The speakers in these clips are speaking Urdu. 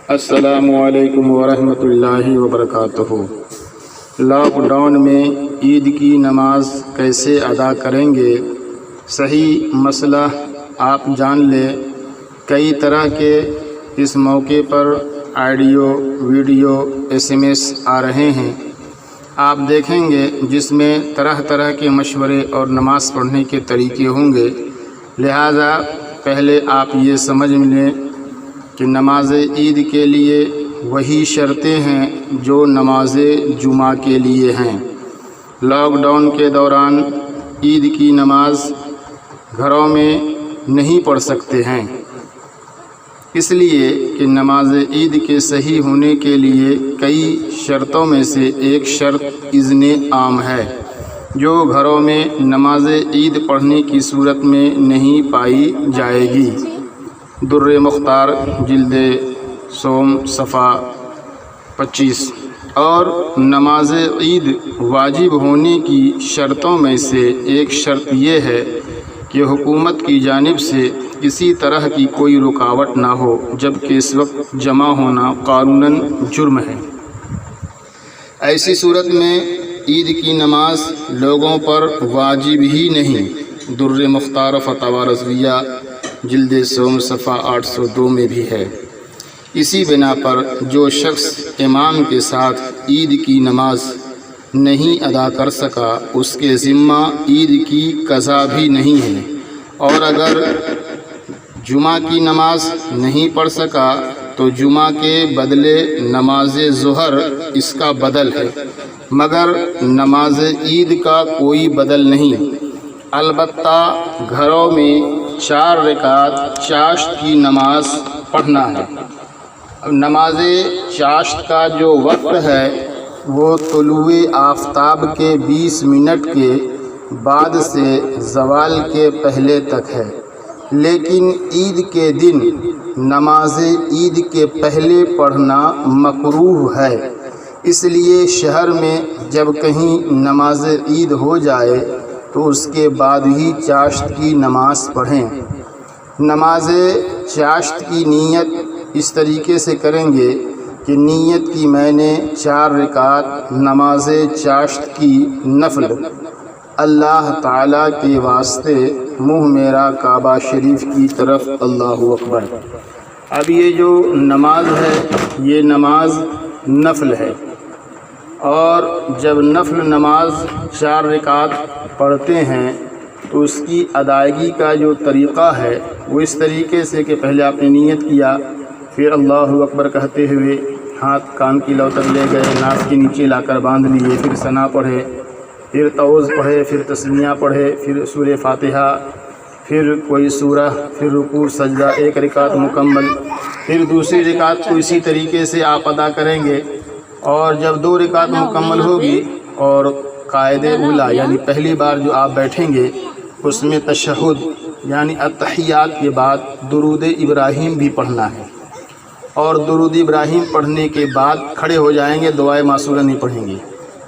السلام علیکم ورحمۃ اللہ وبرکاتہ۔ لاک ڈاؤن میں عید کی نماز کیسے ادا کریں گے؟ صحیح مسئلہ آپ جان لیں، کئی طرح کے اس موقع پر آڈیو ویڈیو SMS آ رہے ہیں، آپ دیکھیں گے، جس میں طرح طرح کے مشورے اور نماز پڑھنے کے طریقے ہوں گے۔ لہٰذا پہلے آپ یہ سمجھ لیں کہ نماز عید کے لیے وہی شرطیں ہیں جو نماز جمعہ کے لیے ہیں۔ لاک ڈاؤن کے دوران عید کی نماز گھروں میں نہیں پڑھ سکتے ہیں، اس لیے کہ نماز عید کے صحیح ہونے کے لیے کئی شرطوں میں سے ایک شرط اذن عام ہے، جو گھروں میں نماز عید پڑھنے کی صورت میں نہیں پائی جائے گی۔ در مختار جلد سوم صفحہ 25۔ اور نماز عید واجب ہونے کی شرطوں میں سے ایک شرط یہ ہے کہ حکومت کی جانب سے کسی طرح کی کوئی رکاوٹ نہ ہو، جبکہ اس وقت جمع ہونا قانوناً جرم ہے۔ ایسی صورت میں عید کی نماز لوگوں پر واجب ہی نہیں۔ در مختار فتاوی رضویہ جلد سوم صفحہ 802 میں بھی ہے۔ اسی بنا پر جو شخص امام کے ساتھ عید کی نماز نہیں ادا کر سکا، اس کے ذمہ عید کی قضا بھی نہیں ہے، اور اگر جمعہ کی نماز نہیں پڑھ سکا تو جمعہ کے بدلے نماز ظہر اس کا بدل ہے، مگر نماز عید کا کوئی بدل نہیں۔ البتہ گھروں میں 4 رکعت چاشت کی نماز پڑھنا ہے۔ نماز چاشت کا جو وقت ہے وہ طلوع آفتاب کے 20 منٹ کے بعد سے زوال کے پہلے تک ہے، لیکن عید کے دن نماز عید کے پہلے پڑھنا مکروہ ہے۔ اس لیے شہر میں جب کہیں نماز عید ہو جائے تو اس کے بعد ہی چاشت کی نماز پڑھیں۔ نماز چاشت کی نیت اس طریقے سے کریں گے کہ نیت کی میں نے 4 رکعت نماز چاشت کی نفل، اللہ تعالیٰ کے واسطے منہ میرا کعبہ شریف کی طرف، اللہ اکبر۔ اب یہ جو نماز ہے یہ نماز نفل ہے، اور جب نفل نماز 4 رکعت پڑھتے ہیں تو اس کی ادائیگی کا جو طریقہ ہے وہ اس طریقے سے کہ پہلے آپ نے نیت کیا، پھر اللہ اکبر کہتے ہوئے ہاتھ کان کی لو تک لے گئے، ناف کے نیچے لا کر باندھ لیے، پھر ثنا پڑھے، پھر تعوذ پڑھے، پھر تسمیہ پڑھے، پھر سورہ فاتحہ، پھر کوئی سورہ، پھر رکوع سجدہ، 1 رکعت مکمل، پھر دوسری رکعت کو اسی طریقے سے آپ ادا کریں گے۔ اور جب 2 رکعت مکمل ہوگی اور قاعدہ اولا یعنی پہلی بار جو آپ بیٹھیں گے اس میں تشہد یعنی التحیات کے بعد درود ابراہیم بھی پڑھنا ہے، اور درود ابراہیم پڑھنے کے بعد کھڑے ہو جائیں گے، دعائے معصورہ نہیں پڑھیں گے۔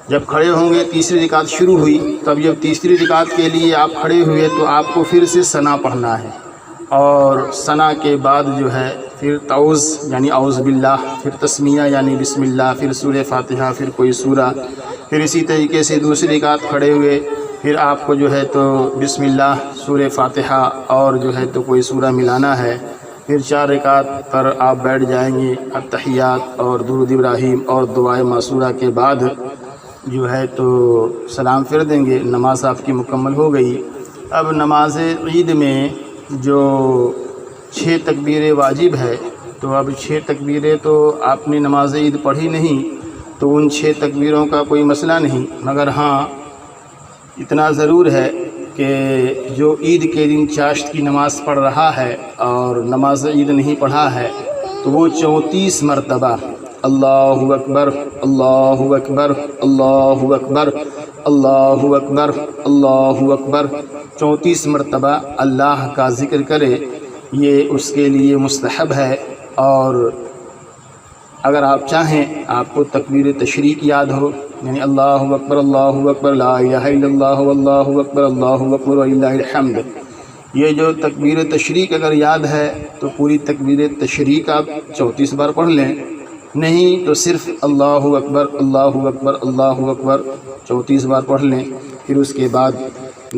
جب کھڑے ہوں گے تیسری رکعت شروع ہوئی، تب جب تیسری رکعت کے لیے آپ کھڑے ہوئے تو آپ کو پھر سے ثنا پڑھنا ہے، اور ثنا کے بعد جو ہے پھر تعوذ یعنی اعوذ باللہ، پھر تسمیہ یعنی بسم اللہ، پھر سورہ فاتحہ، پھر کوئی سورہ، پھر اسی طریقے سے دوسری رکعت کھڑے ہوئے، پھر آپ کو جو ہے تو بسم اللہ، سورہ فاتحہ اور جو ہے تو کوئی سورہ ملانا ہے، پھر 4 رکعت پر آپ بیٹھ جائیں گے، التحیات اور درود ابراہیم اور دعائے معصورہ کے بعد جو ہے تو سلام پھر دیں گے، نماز آپ کی مکمل ہو گئی۔ اب نماز عید میں جو 6 تکبیریں واجب ہے، تو اب 6 تکبیریں تو آپ نے نماز عید پڑھی نہیں، تو ان 6 تکبیروں کا کوئی مسئلہ نہیں، مگر ہاں اتنا ضرور ہے کہ جو عید کے دن چاشت کی نماز پڑھ رہا ہے اور نماز عید نہیں پڑھا ہے تو وہ 34 مرتبہ اللہ اکبر اللہ اکبر اللہ اکبر اللہ اکبر اللہ اکبر 34 مرتبہ اللہ کا ذکر کرے، یہ اس کے لیے مستحب ہے۔ اور اگر آپ چاہیں آپ کو تکبیر تشریق یاد ہو، یعنی اللہ اکبر لا الہ الا اللہ واللہ اکبر وللہ الحمد، یہ جو تکبیر تشریق اگر یاد ہے تو پوری تکبیر تشریق آپ 34 بار پڑھ لیں، نہیں تو صرف اللہ اکبر اللہ اکبر اللہ اکبر 34 بار پڑھ لیں، پھر اس کے بعد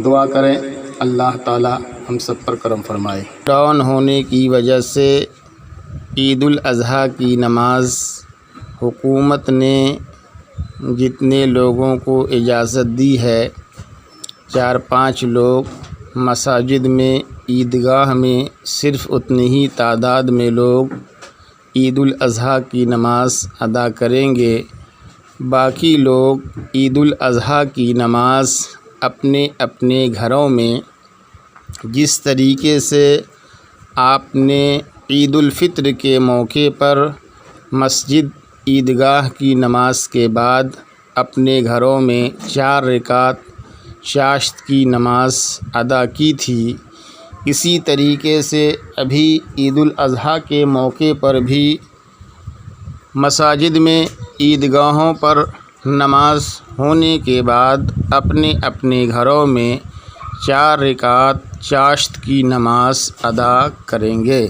دعا کریں اللہ تعالی ہم سب پر کرم فرمائے۔ لاک ڈاؤن ہونے کی وجہ سے عید الاضحیٰ کی نماز حکومت نے جتنے لوگوں کو اجازت دی ہے، 4-5 لوگ مساجد میں عیدگاہ میں صرف اتنی ہی تعداد میں لوگ عید الاضحیٰ کی نماز ادا کریں گے، باقی لوگ عید الاضحیٰ کی نماز اپنے اپنے گھروں میں جس طریقے سے آپ نے عید الفطر کے موقع پر مسجد عیدگاہ کی نماز کے بعد اپنے گھروں میں 4 رکعت چاشت کی نماز ادا کی تھی، اسی طریقے سے ابھی عید الاضحیٰ کے موقع پر بھی مساجد میں عیدگاہوں پر نماز ہونے کے بعد اپنے اپنے گھروں میں 4 رکعت چاشت کی نماز ادا کریں گے۔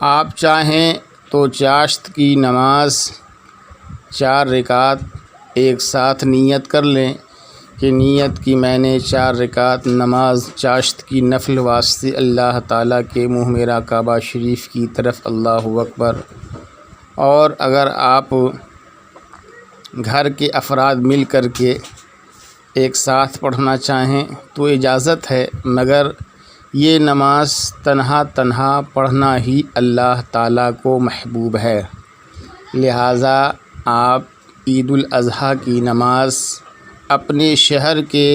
آپ چاہیں تو چاشت کی نماز 4 رکعت ایک ساتھ نیت کر لیں کہ نیت کی میں نے 4 رکعت نماز چاشت کی نفل واسطے اللہ تعالیٰ کے منہ میرا کعبہ شریف کی طرف اللہ اکبر، اور اگر آپ گھر کے افراد مل کر کے ایک ساتھ پڑھنا چاہیں تو اجازت ہے، مگر یہ نماز تنہا پڑھنا ہی اللہ تعالیٰ کو محبوب ہے، لہٰذا آپ عید الاضحیٰ کی نماز اپنے شہر کے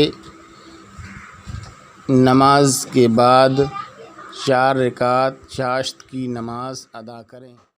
نماز کے بعد 4 رکعت چاشت کی نماز ادا کریں۔